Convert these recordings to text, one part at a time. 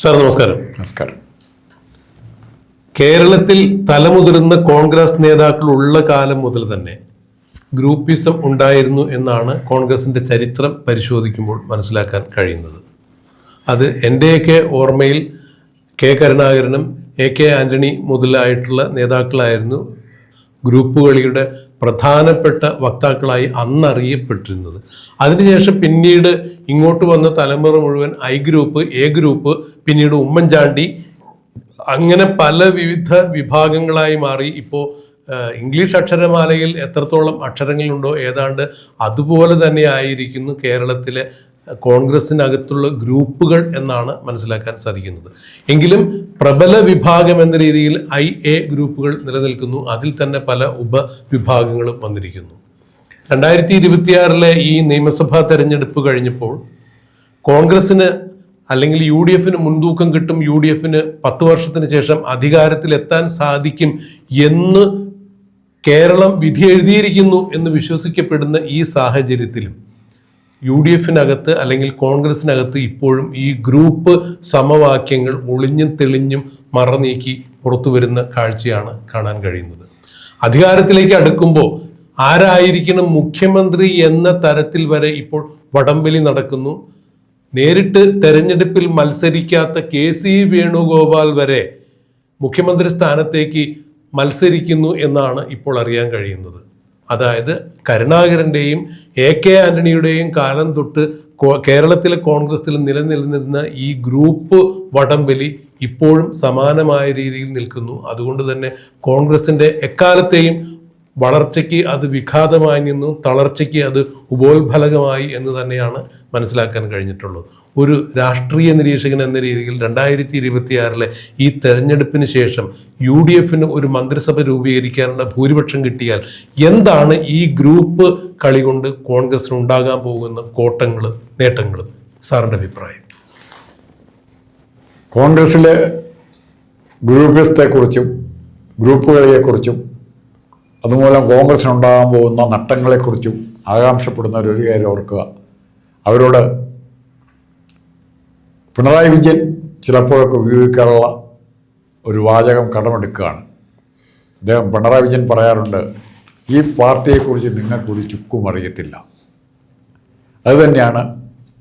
Sir നമസ്കാരം. നമസ്കാരം. കേരളത്തിൽ തലമുതിർന്ന കോൺഗ്രസ് നേതാക്കൾ ഉള്ള കാലം മുതൽ തന്നെ ഗ്രൂപ്പിസം ഉണ്ടായിരുന്നു എന്നാണ് കോൺഗ്രസിന്റെ ചരിത്രം പരിശോധിക്കുമ്പോൾ മനസ്സിലാക്കാൻ കഴിയുന്നത്. അത് എൻ്റെയൊക്കെ ഓർമ്മയിൽ കെ കരുണാകരനും AK ആന്റണി മുതലായിട്ടുള്ള നേതാക്കളായിരുന്നു ഗ്രൂപ്പ് കളിയുടെ പ്രധാനപ്പെട്ട വക്താക്കളായി അന്നറിയപ്പെട്ടിരുന്നത്. അതിനുശേഷം പിന്നീട് ഇങ്ങോട്ട് വന്ന തലമുറ മുഴുവൻ I ഗ്രൂപ്പ്, A ഗ്രൂപ്പ്, പിന്നീട് ഉമ്മൻചാണ്ടി, അങ്ങനെ പല വിവിധ വിഭാഗങ്ങളായി മാറി. ഇപ്പോൾ ഇംഗ്ലീഷ് അക്ഷരമാലയിൽ എത്രത്തോളം അക്ഷരങ്ങളുണ്ടോ ഏതാണ്ട് അതുപോലെ തന്നെ ആയിരിക്കുന്നു കേരളത്തിലെ കോൺഗ്രസിനകത്തുള്ള ഗ്രൂപ്പുകൾ എന്നാണ് മനസ്സിലാക്കാൻ സാധിക്കുന്നത്. എങ്കിലും പ്രബല വിഭാഗം എന്ന രീതിയിൽ IA ഗ്രൂപ്പുകൾ നിലനിൽക്കുന്നു. അതിൽ തന്നെ പല ഉപവിഭാഗങ്ങളും വന്നിരിക്കുന്നു. 2026 ഈ നിയമസഭാ തെരഞ്ഞെടുപ്പ് കഴിഞ്ഞപ്പോൾ കോൺഗ്രസിന് അല്ലെങ്കിൽ UDF മുൻതൂക്കം കിട്ടും, UDF 10 വർഷത്തിന് ശേഷം അധികാരത്തിലെത്താൻ സാധിക്കും എന്ന് കേരളം വിധി എഴുതിയിരിക്കുന്നു എന്ന് വിശ്വസിക്കപ്പെടുന്ന ഈ സാഹചര്യത്തിലും UDF അല്ലെങ്കിൽ കോൺഗ്രസിനകത്ത് ഇപ്പോഴും ഈ ഗ്രൂപ്പ് സമവാക്യങ്ങൾ ഒളിഞ്ഞും തെളിഞ്ഞും മറനീക്കി പുറത്തു വരുന്ന കാഴ്ചയാണ് കാണാൻ കഴിയുന്നത്. അധികാരത്തിലേക്ക് അടുക്കുമ്പോൾ ആരായിരിക്കണം മുഖ്യമന്ത്രി എന്ന തരത്തിൽ വരെ ഇപ്പോൾ വടംവലി നടക്കുന്നു. നേരിട്ട് തെരഞ്ഞെടുപ്പിൽ മത്സരിക്കാത്ത KC വേണുഗോപാൽ വരെ മുഖ്യമന്ത്രി സ്ഥാനത്തേക്ക് മത്സരിക്കുന്നു എന്നാണ് ഇപ്പോൾ അറിയാൻ കഴിയുന്നത്. അതായത് കരുണാകരൻ്റെയും AK ആന്റണിയുടെയും കാലം തൊട്ട് കേരളത്തിലെ കോൺഗ്രസിൽ നിലനിന്നിരുന്ന ഈ ഗ്രൂപ്പ് വടംവലി ഇപ്പോഴും സമാനമായ രീതിയിൽ നിൽക്കുന്നു. അതുകൊണ്ട് തന്നെ കോൺഗ്രസിൻ്റെ എക്കാലത്തെയും വളർച്ചയ്ക്ക് അത് വിഘാതമായി നിന്നും തളർച്ചയ്ക്ക് അത് ഉപോത്ഫലകമായി എന്ന് തന്നെയാണ് മനസ്സിലാക്കാൻ കഴിഞ്ഞിട്ടുള്ളത്. ഒരു രാഷ്ട്രീയ നിരീക്ഷകൻ എന്ന രീതിയിൽ 2026 ഈ തെരഞ്ഞെടുപ്പിന് ശേഷം UDF ഒരു മന്ത്രിസഭ രൂപീകരിക്കാനുള്ള ഭൂരിപക്ഷം കിട്ടിയാൽ എന്താണ് ഈ ഗ്രൂപ്പ് കളി കൊണ്ട് കോൺഗ്രസിന് ഉണ്ടാകാൻ പോകുന്ന കോട്ടങ്ങളും നേട്ടങ്ങളും സാറിൻ്റെ അഭിപ്രായം? കോൺഗ്രസിലെ ഗ്രൂപ്പിസത്തെക്കുറിച്ചും ഗ്രൂപ്പ് കളിയെക്കുറിച്ചും അതുമൂലം കോൺഗ്രസിനുണ്ടാകാൻ പോകുന്ന നഷ്ടങ്ങളെക്കുറിച്ചും ആകാംക്ഷപ്പെടുന്നവർ ഒരു കാര്യം ഓർക്കുക. അവരോട് പിണറായി വിജയൻ ചിലപ്പോഴൊക്കെ ഉപയോഗിക്കാനുള്ള ഒരു വാചകം കടമെടുക്കുകയാണ്. പിണറായി വിജയൻ പറയാറുണ്ട്, ഈ പാർട്ടിയെക്കുറിച്ച് നിങ്ങൾക്കൊരു ചുക്കും അറിയത്തില്ല. അതുതന്നെയാണ്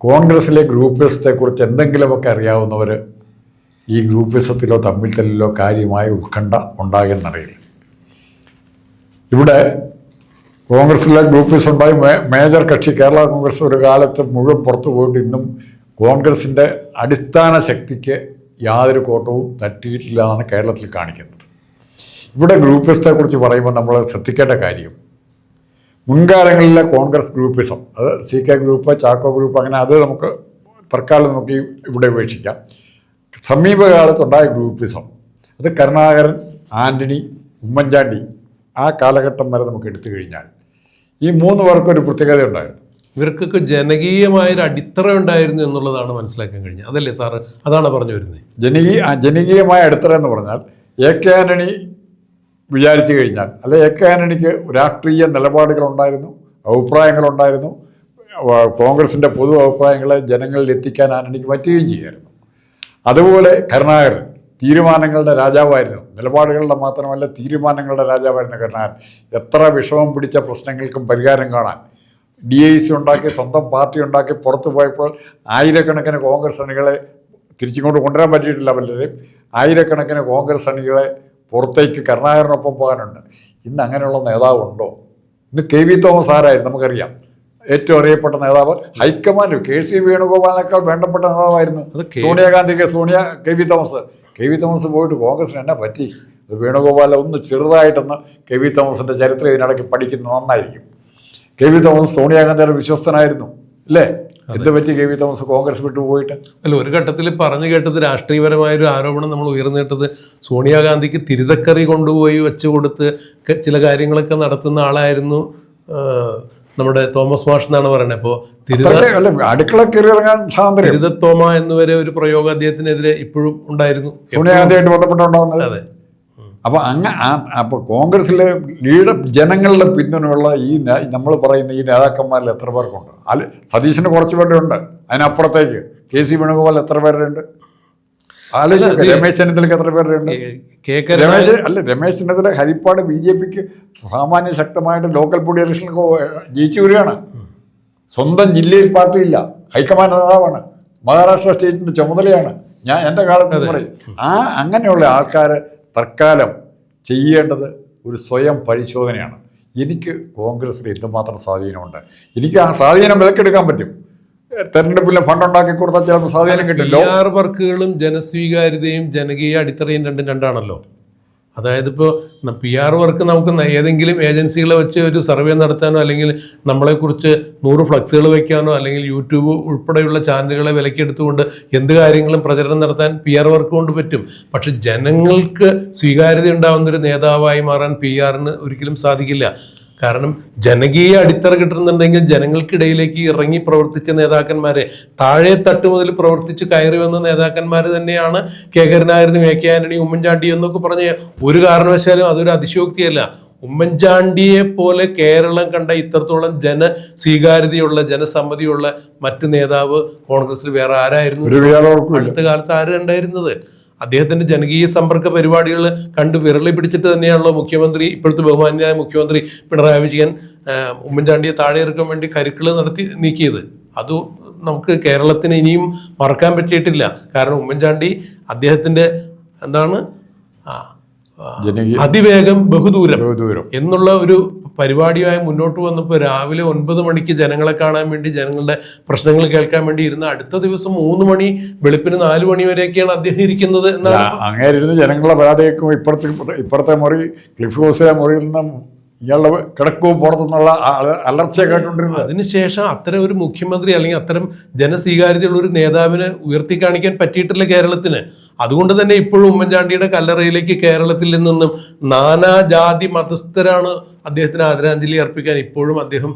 കോൺഗ്രസിലെ ഗ്രൂപ്പിസത്തെക്കുറിച്ച് എന്തെങ്കിലുമൊക്കെ അറിയാവുന്നവർ ഈ ഗ്രൂപ്പിസത്തിലോ തമ്മിൽ തല്ലിലോ കാര്യമായ ഉത്കണ്ഠ ഉണ്ടാകുന്നറിയില്ല. ഇവിടെ കോൺഗ്രസിലെ ഗ്രൂപ്പിസം ഉണ്ടായി മേജർ കക്ഷി കേരള കോൺഗ്രസ് ഒരു കാലത്ത് മുഴുവൻ പുറത്തു പോയിട്ട് ഇന്നും കോൺഗ്രസിൻ്റെ അടിസ്ഥാന ശക്തിക്ക് യാതൊരു കോട്ടവും തട്ടിയിട്ടില്ല എന്നാണ് കേരളത്തിൽ കാണിക്കുന്നത്. ഇവിടെ ഗ്രൂപ്പിസത്തെക്കുറിച്ച് പറയുമ്പോൾ നമ്മൾ ശ്രദ്ധിക്കേണ്ട കാര്യം, മുൻകാലങ്ങളിലെ കോൺഗ്രസ് ഗ്രൂപ്പിസം, അത് CK ഗ്രൂപ്പ്, ചാക്കോ ഗ്രൂപ്പ്, അങ്ങനെ അത് നമുക്ക് തൽക്കാലം നമുക്ക് ഇവിടെ ഉപേക്ഷിക്കാം. സമീപകാലത്തുണ്ടായ ഗ്രൂപ്പിസം അത് കരുണാകരൻ, ആന്റണി, ഉമ്മൻചാണ്ടി ആ കാലഘട്ടം വരെ നമുക്ക് എടുത്തു കഴിഞ്ഞാൽ ഈ 3 പേർക്കൊരു പ്രത്യേകത ഉണ്ടായിരുന്നു. ഇവർക്കൊക്കെ ജനകീയമായൊരു അടിത്തറ ഉണ്ടായിരുന്നു എന്നുള്ളതാണ് മനസ്സിലാക്കാൻ കഴിഞ്ഞത്. അതല്ലേ സാറ്? അതാണ് പറഞ്ഞു വരുന്നത്. ജനകീയമായ അടിത്തറ എന്ന് പറഞ്ഞാൽ AK ആന്റണി വിചാരിച്ചു കഴിഞ്ഞാൽ, അല്ലെ AK ആന്റണിക്ക് രാഷ്ട്രീയ നിലപാടുകളുണ്ടായിരുന്നു, അഭിപ്രായങ്ങളുണ്ടായിരുന്നു. കോൺഗ്രസിൻ്റെ പൊതു അഭിപ്രായങ്ങളെ ജനങ്ങളിൽ എത്തിക്കാൻ ആന്റണിക്ക് പറ്റുകയും ചെയ്യുമായിരുന്നു. അതുപോലെ കരുണാകരൻ തീരുമാനങ്ങളുടെ രാജാവായിരുന്നു, നിലപാടുകളുടെ മാത്രമല്ല തീരുമാനങ്ങളുടെ രാജാവായിരുന്നു കരുണാകരൻ. എത്ര വിഷമം പിടിച്ച പ്രശ്നങ്ങൾക്കും പരിഹാരം കാണാൻ DIC ഉണ്ടാക്കി, സ്വന്തം പാർട്ടി ഉണ്ടാക്കി പുറത്തു പോയപ്പോൾ ആയിരക്കണക്കിന് കോൺഗ്രസ് അണികളെ തിരിച്ചിങ്ങോട്ട് കൊണ്ടുവരാൻ പറ്റിയിട്ടില്ല പലരെയും. ആയിരക്കണക്കിന് കോൺഗ്രസ് അണികളെ പുറത്തേക്ക് കരുണാകരനൊപ്പം പോകാനുണ്ട്. ഇന്ന് അങ്ങനെയുള്ള നേതാവുണ്ടോ? ഇന്ന് KV തോമസ് ആരായിരുന്നു നമുക്കറിയാം, ഏറ്റവും അറിയപ്പെട്ട നേതാവ്. ഹൈക്കമാൻഡ് KC വേണുഗോപാലിനേക്കാൾ വേണ്ടപ്പെട്ട നേതാവായിരുന്നു സോണിയാഗാന്ധിക്ക്. KV തോമസ് പോയിട്ട് കോൺഗ്രസിന് എന്നാ പറ്റി? വേണുഗോപാലെ ഒന്ന് ചെറുതായിട്ടൊന്ന് KV തോമസിൻ്റെ ചരിത്രം ഇതിനിടയ്ക്ക് പഠിക്കുന്നത് നന്നായിരിക്കും. KV തോമസ് സോണിയാഗാന്ധിയുടെ വിശ്വസ്തനായിരുന്നു, അല്ലേ? എന്ത് പറ്റി KV തോമസ് കോൺഗ്രസ് വിട്ടു പോയിട്ട്? അല്ല, ഒരു ഘട്ടത്തിൽ പറഞ്ഞു കേട്ടത്, രാഷ്ട്രീയപരമായൊരു ആരോപണം നമ്മൾ ഉയർന്നിട്ടത്, സോണിയാഗാന്ധിക്ക് തിരുതക്കറി കൊണ്ടുപോയി വെച്ചു കൊടുത്ത് ചില കാര്യങ്ങളൊക്കെ നടത്തുന്ന ആളായിരുന്നു നമ്മുടെ തോമസ് മാഷ് എന്നാണ് പറയുന്നത്. അപ്പോൾ അടുക്കള കയറി ഇറങ്ങാൻ തിരുതത്തോമ എന്നുവരെ ഒരു പ്രയോഗം അദ്ദേഹത്തിനെതിരെ ഇപ്പോഴും ഉണ്ടായിരുന്നു, സോണിയാഗാന്ധിയായിട്ട് ബന്ധപ്പെട്ടുണ്ടാകുന്നത്. അതെ. അപ്പോൾ കോൺഗ്രസിലെ ജനങ്ങളുടെ പിന്തുണയുള്ള ഈ നമ്മൾ പറയുന്ന ഈ നേതാക്കന്മാരിൽ എത്ര പേർക്കുണ്ട്? സതീശന് കുറച്ച് പേരുണ്ട്, അതിനപ്പുറത്തേക്ക് KC വേണുഗോപാൽ എത്ര പേരുണ്ട്? ആലോചിച്ച് രമേശ് ചെന്നിത്തലയ്ക്ക് എത്ര പേരുണ്ട്? രമേശ് ചെന്നിത്തല ഹരിപ്പാട് BJPക്ക് സാമാന്യ ശക്തമായിട്ട് ലോക്കൽ ബോഡി ഇലക്ഷനിലൊക്കെ ജയിച്ചു വരികയാണ്. സ്വന്തം ജില്ലയിൽ പാർട്ടിയില്ല, ഹൈക്കമാൻഡ് നേതാവാണ്, മഹാരാഷ്ട്ര സ്റ്റേറ്റിൻ്റെ ചുമതലയാണ്. എൻ്റെ കാലത്ത് പറയും. അങ്ങനെയുള്ള ആൾക്കാർ തൽക്കാലം ചെയ്യേണ്ടത് ഒരു സ്വയം പരിശോധനയാണ്. എനിക്ക് കോൺഗ്രസിൽ എന്തുമാത്രം സ്വാധീനമുണ്ട്, എനിക്ക് ആ സ്വാധീനം വിലക്കെടുക്കാൻ പറ്റും. തെരഞ്ഞെടുപ്പിൽ ഫണ്ട് ഉണ്ടാക്കി കൊടുത്താൽ ചിലപ്പോൾ സ്വാധീനം കിട്ടില്ല. PR വർക്കുകളും ജനസ്വീകാര്യതയും ജനകീയ അടിത്തറയും രണ്ടാണല്ലോ. അതായത് ഇപ്പോൾ PR വർക്ക് നമുക്ക് ഏതെങ്കിലും ഏജൻസികളെ വെച്ച് ഒരു സർവേ നടത്താനോ അല്ലെങ്കിൽ നമ്മളെക്കുറിച്ച് 100 ഫ്ലക്സുകൾ വയ്ക്കാനോ അല്ലെങ്കിൽ യൂട്യൂബ് ഉൾപ്പെടെയുള്ള ചാനലുകളെ വിലക്കെടുത്തുകൊണ്ട് എന്ത് കാര്യങ്ങളും പ്രചരണം നടത്താൻ PR വർക്ക് കൊണ്ട് പറ്റും. പക്ഷെ ജനങ്ങൾക്ക് സ്വീകാര്യത ഉണ്ടാകുന്നൊരു നേതാവായി മാറാൻ PR-ന് ഒരിക്കലും സാധിക്കില്ല. കാരണം ജനകീയ അടിത്തറ കിട്ടുന്നുണ്ടെങ്കിൽ ജനങ്ങൾക്കിടയിലേക്ക് ഇറങ്ങി പ്രവർത്തിച്ച നേതാക്കന്മാരെ, താഴെ തട്ട് മുതൽ പ്രവർത്തിച്ച് കയറി വന്ന നേതാക്കന്മാർ തന്നെയാണ് കെ കരുണാകരനും AK ആന്റണിയും ഉമ്മൻചാണ്ടിയും എന്നൊക്കെ പറഞ്ഞ് ഒരു കാരണവശാലും അതൊരു അതിശയോക്തിയല്ല. ഉമ്മൻചാണ്ടിയെ പോലെ കേരളം കണ്ട ഇത്രത്തോളം ജനസ്വീകാര്യതയുള്ള ജനസമ്മതിയുള്ള മറ്റു നേതാവ് കോൺഗ്രസിൽ വേറെ ആരായിരുന്നു അടുത്ത കാലത്ത് ആര് ഉണ്ടായിരുന്നത്? അദ്ദേഹത്തിന്റെ ജനകീയ സമ്പർക്ക പരിപാടികൾ കണ്ട് വിരളി പിടിച്ചിട്ട് തന്നെയാണല്ലോ മുഖ്യമന്ത്രി, ഇപ്പോഴത്തെ ബഹുമാന്യനായ മുഖ്യമന്ത്രി പിണറായി വിജയൻ ഉമ്മൻചാണ്ടിയെ താഴെ ഇറക്കാൻ വേണ്ടി കരുക്കൾ നടത്തി നീക്കിയത്. അത് നമുക്ക് കേരളത്തിന് ഇനിയും മറക്കാൻ പറ്റിയിട്ടില്ല. കാരണം ഉമ്മൻചാണ്ടി അദ്ദേഹത്തിന്റെ എന്താണ് അതിവേഗം ബഹുദൂരം എന്നുള്ള ഒരു പരിപാടിയായി മുന്നോട്ട് വന്നപ്പോൾ രാവിലെ 9 മണിക്ക് ജനങ്ങളെ കാണാൻ വേണ്ടി, ജനങ്ങളുടെ പ്രശ്നങ്ങൾ കേൾക്കാൻ വേണ്ടി ഇരുന്ന് അടുത്ത ദിവസം 3 മണി വെളുപ്പിന് 4 മണി വരെയൊക്കെയാണ് അദ്ദേഹം ഇരിക്കുന്നത് എന്നാണ്. അങ്ങനെ ഇരുന്ന് ജനങ്ങളുടെ പരാതിയേക്കും ഇപ്പുറത്തെ മുറി ക്ലിഫ് ഹൗസിലെ മുറിയിൽ നിന്നും ഇയാളുടെ കിടക്കവും പുറത്തുനിന്നുള്ള അലർച്ച കേട്ടുകൊണ്ടിരുന്നത്. അതിനുശേഷം അത്തരം ഒരു മുഖ്യമന്ത്രി അല്ലെങ്കിൽ അത്തരം ജനസ്വീകാര്യതയുള്ള ഒരു നേതാവിന് ഉയർത്തി കാണിക്കാൻ പറ്റിയിട്ടില്ല കേരളത്തിന്. അതുകൊണ്ട് തന്നെ ഇപ്പോഴും ഉമ്മൻചാണ്ടിയുടെ കല്ലറയിലേക്ക് കേരളത്തിൽ നിന്നും നാനാജാതി മതസ്ഥരാണ് അദ്ദേഹത്തിന് ആദരാഞ്ജലി അർപ്പിക്കാൻ ഇപ്പോഴും അദ്ദേഹം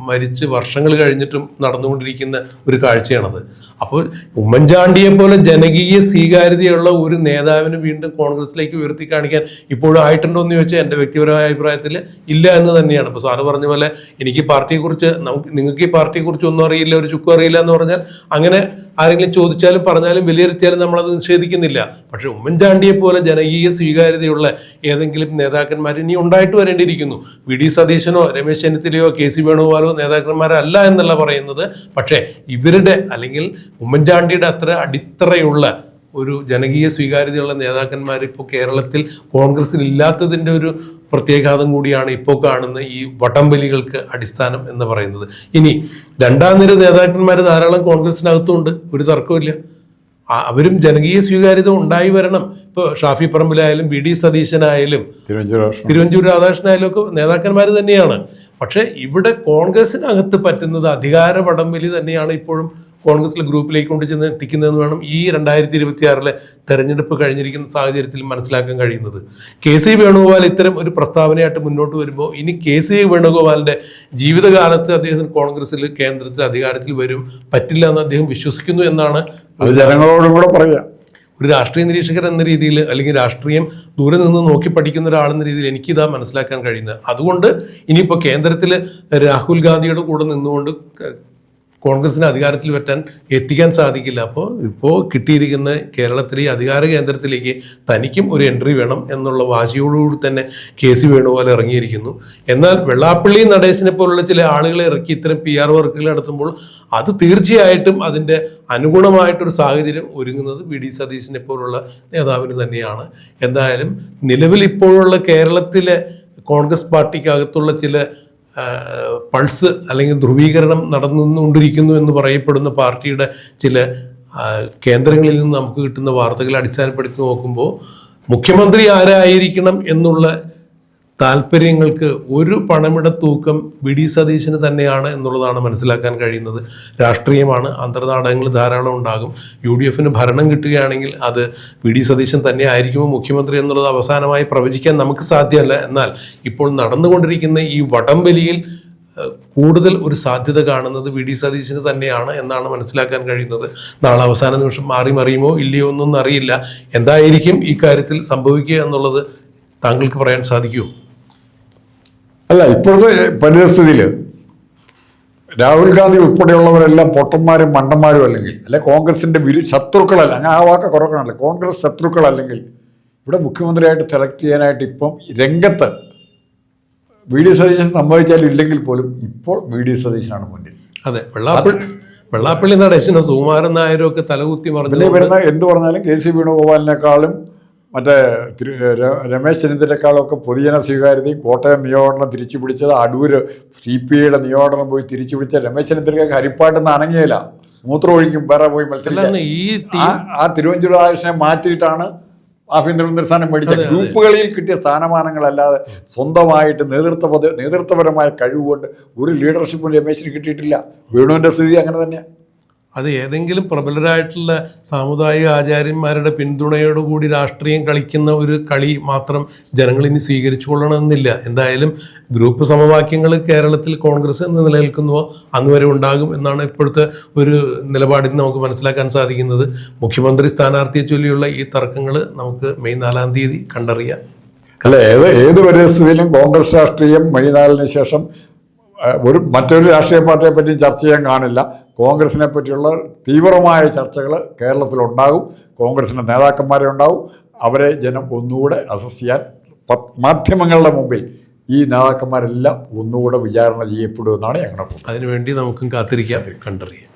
മരിച്ച് വർഷങ്ങൾ കഴിഞ്ഞിട്ടും നടന്നുകൊണ്ടിരിക്കുന്ന ഒരു കാഴ്ചയാണത്. അപ്പോൾ ഉമ്മൻചാണ്ടിയെ പോലെ ജനകീയ സ്വീകാര്യതയുള്ള ഒരു നേതാവിന് വീണ്ടും കോൺഗ്രസിലേക്ക് ഉയർത്തി കാണിക്കാൻ ഇപ്പോഴും ആയിട്ടുണ്ടോ എന്ന് ചോദിച്ചാൽ എൻ്റെ വ്യക്തിപരമായ അഭിപ്രായത്തിൽ ഇല്ല എന്ന് തന്നെയാണ്. ഇപ്പോൾ സാറ് പറഞ്ഞ പോലെ എനിക്ക് പാർട്ടിയെക്കുറിച്ച് നിങ്ങൾക്ക് ഈ പാർട്ടിയെക്കുറിച്ച് ഒന്നും അറിയില്ല, ഒരു ചുക്കും അറിയില്ല എന്ന് പറഞ്ഞാൽ അങ്ങനെ ആരെങ്കിലും ചോദിച്ചാലും പറഞ്ഞാലും വിലയിരുത്തിയാലും നമ്മളത് നിഷേധിക്കുന്നില്ല. പക്ഷെ ഉമ്മൻചാണ്ടിയെ പോലെ ജനകീയ സ്വീകാര്യതയുള്ള ഏതെങ്കിലും നേതാക്കന്മാർ ഇനി ഉണ്ടായിട്ട് വരേണ്ടിയിരിക്കുന്നു. VD സതീശനോ രമേശ് ചെന്നിത്തലയോ KC വേണുഗോപാലോ നേതാക്കന്മാരല്ല എന്നല്ല പറയുന്നത്. പക്ഷേ ഇവരുടെ അല്ലെങ്കിൽ ഉമ്മൻചാണ്ടിയുടെ അത്ര അടിത്തറയുള്ള ഒരു ജനകീയ സ്വീകാര്യതയുള്ള നേതാക്കന്മാർ ഇപ്പോൾ കേരളത്തിൽ കോൺഗ്രസിൽ ഇല്ലാത്തതിൻ്റെ ഒരു പ്രത്യാഘാതം കൂടിയാണ് ഇപ്പോൾ കാണുന്ന ഈ വടംവലികൾക്ക് അടിസ്ഥാനം എന്ന് പറയുന്നത്. ഇനി രണ്ടാം നിര നേതാക്കന്മാർ ധാരാളം കോൺഗ്രസിനകത്തുണ്ട്, ഒരു തർക്കമില്ല. അവരും ജനകീയ സ്വീകാര്യത ഉണ്ടായി വരണം. ഇപ്പോൾ ഷാഫി പറമ്പിലായാലും VD സതീശനായാലും തിരുവഞ്ചൂർ രാധാകൃഷ്ണനായാലും ഒക്കെ നേതാക്കന്മാർ തന്നെയാണ്. പക്ഷേ ഇവിടെ കോൺഗ്രസിനകത്ത് പറ്റുന്നത് അധികാര വടംവലി തന്നെയാണ് ഇപ്പോഴും കോൺഗ്രസിലെ ഗ്രൂപ്പിലേക്ക് കൊണ്ടുചെന്ന് എത്തിക്കുന്നതെന്ന് വേണം ഈ 2026 തെരഞ്ഞെടുപ്പ് കഴിഞ്ഞിരിക്കുന്ന സാഹചര്യത്തിൽ മനസ്സിലാക്കാൻ കഴിയുന്നത്. KC വേണുഗോപാൽ ഇത്തരം ഒരു പ്രസ്താവനയായിട്ട് മുന്നോട്ട് വരുമ്പോൾ ഇനി KC വേണുഗോപാലിൻ്റെ ജീവിതകാലത്ത് അദ്ദേഹത്തിന് കോൺഗ്രസിൽ കേന്ദ്രത്തിൽ അധികാരത്തിൽ വരും പറ്റില്ല എന്ന് അദ്ദേഹം വിശ്വസിക്കുന്നു എന്നാണ് ജനങ്ങളോടും കൂടെ പറയുക. ഒരു രാഷ്ട്രീയ നിരീക്ഷകർ എന്ന രീതിയിൽ അല്ലെങ്കിൽ രാഷ്ട്രീയം ദൂരെ നിന്ന് നോക്കി പഠിക്കുന്ന ഒരാളെന്ന രീതിയിൽ എനിക്കിതാ മനസ്സിലാക്കാൻ കഴിയുന്നത്. അതുകൊണ്ട് ഇനിയിപ്പോൾ കേന്ദ്രത്തിൽ രാഹുൽ ഗാന്ധിയുടെ കൂടെ നിന്നുകൊണ്ട് കോൺഗ്രസിനെ അധികാരത്തിൽ എത്തിക്കാൻ സാധിക്കില്ല. അപ്പോൾ ഇപ്പോൾ കിട്ടിയിരിക്കുന്ന കേരളത്തിലെ അധികാര കേന്ദ്രത്തിലേക്ക് തനിക്കും ഒരു എൻട്രി വേണം എന്നുള്ള വാശിയോടുകൂടി തന്നെ KC വേണുഗോപാൽ ഇറങ്ങിയിരിക്കുന്നു. എന്നാൽ വെള്ളാപ്പള്ളി നടേശനെ പോലുള്ള ചില ആളുകളെ ഇറക്കി ഇത്തരം PR വർക്കുകൾ നടത്തുമ്പോൾ അത് തീർച്ചയായിട്ടും അതിൻ്റെ അനുഗുണമായിട്ടൊരു സാഹചര്യം ഒരുങ്ങുന്നത് VD സതീശനെ പോലുള്ള നേതാവിന് തന്നെയാണ്. എന്തായാലും നിലവിൽ ഇപ്പോഴുള്ള കേരളത്തിലെ കോൺഗ്രസ് പാർട്ടിക്കകത്തുള്ള ചില പൾസ് അല്ലെങ്കിൽ ധ്രുവീകരണം നടന്നുകൊണ്ടിരിക്കുന്നു എന്ന് പറയപ്പെടുന്ന പാർട്ടിയുടെ ചില കേന്ദ്രങ്ങളിൽ നിന്ന് നമുക്ക് കിട്ടുന്ന വാർത്തകൾ അടിസ്ഥാനപ്പെടുത്തി നോക്കുമ്പോൾ മുഖ്യമന്ത്രി ആരായിരിക്കണം എന്നുള്ള താല്പര്യങ്ങൾക്ക് ഒരു പണമിടത്തൂക്കം VD സതീശന് തന്നെയാണ് എന്നുള്ളതാണ് മനസ്സിലാക്കാൻ കഴിയുന്നത്. രാഷ്ട്രീയമാണ്, അന്തർനാടകങ്ങൾ ധാരാളം ഉണ്ടാകും. UDF-ന് ഭരണം കിട്ടുകയാണെങ്കിൽ അത് VD സതീശൻ തന്നെ ആയിരിക്കുമോ മുഖ്യമന്ത്രി എന്നുള്ളത് അവസാനമായി പ്രവചിക്കാൻ നമുക്ക് സാധ്യമല്ല. എന്നാൽ ഇപ്പോൾ നടന്നുകൊണ്ടിരിക്കുന്ന ഈ വടംവലിയിൽ കൂടുതൽ ഒരു സാധ്യത കാണുന്നത് VD സതീശന് തന്നെയാണ് എന്നാണ് മനസ്സിലാക്കാൻ കഴിയുന്നത്. നാളെ അവസാന നിമിഷം മാറി മറിയുമോ ഇല്ലയോ എന്നൊന്നും അറിയില്ല. എന്തായിരിക്കും ഈ കാര്യത്തിൽ സംഭവിക്കുക എന്നുള്ളത് താങ്കൾക്ക് പറയാൻ സാധിക്കുമോ? അല്ല, ഇപ്പോഴത്തെ പരിസ്ഥിതിയിൽ രാഹുൽ ഗാന്ധി ഉൾപ്പെടെയുള്ളവരെല്ലാം പൊട്ടന്മാരും മണ്ടന്മാരും അല്ലെങ്കിൽ കോൺഗ്രസിൻ്റെ ശത്രുക്കളല്ല, അങ്ങനെ ആ വാക്ക് കുറക്കണമല്ലോ, കോൺഗ്രസ് ശത്രുക്കളല്ലെങ്കിൽ ഇവിടെ മുഖ്യമന്ത്രിയായിട്ട് സെലക്ട് ചെയ്യാനായിട്ട് ഇപ്പം രംഗത്ത് വി ഡി സതീശൻ സംഭവിച്ചാലും ഇല്ലെങ്കിൽ പോലും ഇപ്പോൾ വി ഡി സതീശനാണ് മുന്നിൽ. അതെ, വെള്ളാപ്പള്ളി നടേശനോ സുകുമാരൻ നായരും ഒക്കെ തലകുത്തി പിന്നെ വരുന്ന എന്ത് പറഞ്ഞാലും കെ സി വേണുഗോപാലിനേക്കാളും മറ്റേ രമേശ് ചെന്നിത്തലയെക്കാളും ഒക്കെ പൊതുജന സ്വീകാര്യതയും കോട്ടയം നിയോജനം തിരിച്ചു പിടിച്ചത്, അടൂർ CPIയുടെ നിയോജനം പോയി തിരിച്ചു പിടിച്ച രമേശ് ചെന്നിത്തലയ്ക്ക് ഹരിപ്പാട്ടെന്ന് അനങ്ങിയില്ല, മൂത്രം ഒഴിക്കും വേറെ പോയി മത്സരിക്കാൻ. ആ തിരുവഞ്ചൂർ രാധാകൃഷ്ണനെ മാറ്റിയിട്ടാണ് ആഭ്യന്തരമന്ത്രി സ്ഥാനം മേടിച്ചത്. ഗ്രൂപ്പുകളിൽ കിട്ടിയ സ്ഥാനമാനങ്ങളല്ലാതെ സ്വന്തമായിട്ട് നേതൃത്വപരമായ കഴിവുകൊണ്ട് ഒരു ലീഡർഷിപ്പും രമേശിന് കിട്ടിയിട്ടില്ല. വേണുവിൻ്റെ സ്ഥിതി അങ്ങനെ തന്നെയാണ്. അത് ഏതെങ്കിലും പ്രബലരായിട്ടുള്ള സാമുദായിക ആചാര്യന്മാരുടെ പിന്തുണയോടുകൂടി രാഷ്ട്രീയം കളിക്കുന്ന ഒരു കളി മാത്രം ജനങ്ങൾ ഇനി സ്വീകരിച്ചു കൊള്ളണമെന്നില്ല. എന്തായാലും ഗ്രൂപ്പ് സമവാക്യങ്ങൾ കേരളത്തിൽ കോൺഗ്രസ് എന്ന് നിലനിൽക്കുന്നുവോ അന്ന് വരെ ഉണ്ടാകും എന്നാണ് ഇപ്പോഴത്തെ ഒരു നിലപാടിൽ നമുക്ക് മനസ്സിലാക്കാൻ സാധിക്കുന്നത്. മുഖ്യമന്ത്രി സ്ഥാനാർത്ഥിയെ ചൊല്ലിയുള്ള ഈ തർക്കങ്ങൾ നമുക്ക് മെയ് 4-ാം തീയതി കണ്ടറിയാം. അല്ല, ഏത് പരിസ്ഥിതിയിലും കോൺഗ്രസ് രാഷ്ട്രീയം മെയ് 4-ന് ശേഷം മറ്റൊരു രാഷ്ട്രീയ പാർട്ടിയെ പറ്റി ചർച്ച ചെയ്യാൻ കാണില്ല. കോൺഗ്രസിനെ പറ്റിയുള്ള തീവ്രമായ ചർച്ചകൾ കേരളത്തിലുണ്ടാകും. കോൺഗ്രസിൻ്റെ നേതാക്കന്മാരെ ഉണ്ടാവും. അവരെ ജനം ഒന്നുകൂടെ അസസ് ചെയ്യാൻ മാധ്യമങ്ങളുടെ മുമ്പിൽ ഈ നേതാക്കന്മാരെല്ലാം ഒന്നുകൂടെ വിചാരണ ചെയ്യപ്പെടുമെന്നാണ് ഞങ്ങളുടെ. അതിനുവേണ്ടി നമുക്കും കാത്തിരിക്കാം, കണ്ടറിയാം.